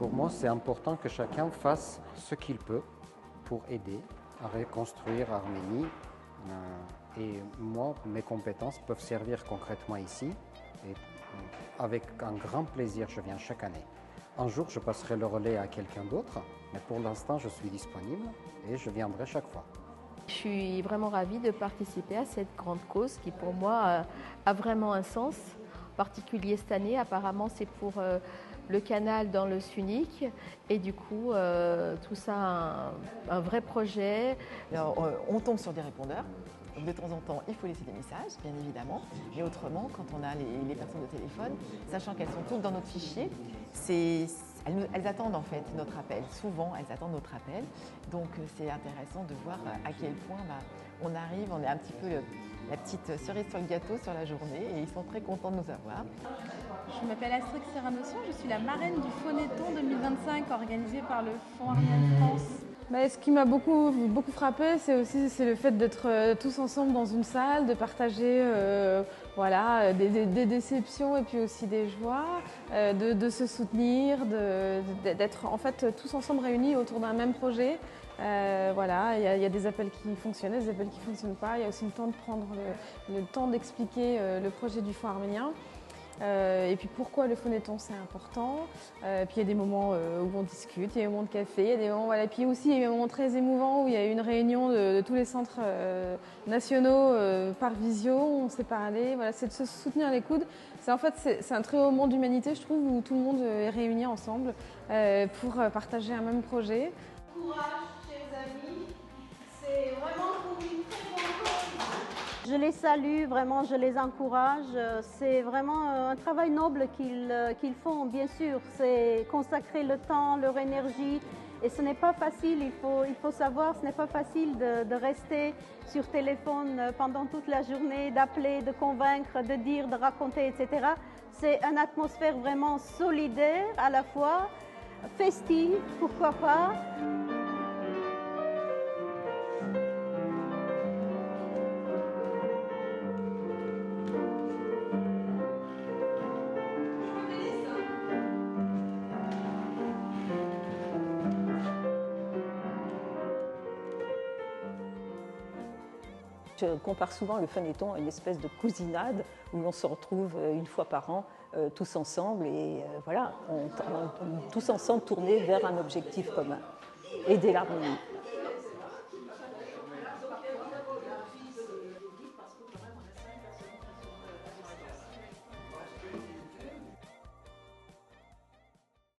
Pour moi, c'est important que chacun fasse ce qu'il peut pour aider à reconstruire l'Arménie. Et moi, mes compétences peuvent servir concrètement ici. Et avec un grand plaisir, je viens chaque année. Un jour, je passerai le relais à quelqu'un d'autre, mais pour l'instant, je suis disponible et je viendrai chaque fois. Je suis vraiment ravie de participer à cette grande cause qui, pour moi, a vraiment un sens. En particulier cette année, apparemment, c'est pour le canal dans le Sunic. Et du coup, tout ça, un vrai projet. Alors, on tombe sur des répondeurs. Donc de temps en temps, il faut laisser des messages, bien évidemment. Mais autrement, quand on a les personnes au téléphone, sachant qu'elles sont toutes dans notre fichier, elles attendent en fait notre appel. Souvent, elles attendent notre appel. Donc c'est intéressant de voir à quel point on arrive, on est un petit peu la petite cerise sur le gâteau sur la journée et ils sont très contents de nous avoir. Je m'appelle Astrid Serranossian, je suis la marraine du Phonéton 2025 organisé par le Fonds Arménien de France. Ce qui m'a beaucoup frappé, c'est le fait d'être tous ensemble dans une salle, de partager des déceptions et puis aussi des joies, de se soutenir, d'être en fait tous ensemble réunis autour d'un même projet. Il y a des appels qui fonctionnent, des appels qui ne fonctionnent pas. Il y a aussi le temps de prendre le temps d'expliquer le projet du Fonds arménien. Et puis pourquoi le Phonéton c'est important. Puis il y a des moments où on discute, il y a des moments de café, il y a des moments, Puis aussi il y a des moments très émouvants où il y a eu une réunion de tous les centres nationaux par visio, on s'est parlé, c'est de se soutenir les coudes. C'est un très haut moment d'humanité, je trouve, où tout le monde est réuni ensemble pour partager un même projet. Courage, chers amis, c'est vraiment pour une très bonne cause. Je les salue, vraiment, je les encourage. C'est vraiment un travail noble qu'ils font, bien sûr. C'est consacrer le temps, leur énergie. Et ce n'est pas facile, il faut savoir, ce n'est pas facile de rester sur téléphone pendant toute la journée, d'appeler, de convaincre, de dire, de raconter, etc. C'est une atmosphère vraiment solidaire, à la fois festive, pourquoi pas. Je compare souvent le Phonéton à une espèce de cousinade où l'on se retrouve une fois par an tous ensemble et tous ensemble tournés vers un objectif commun, aider l'Arménie.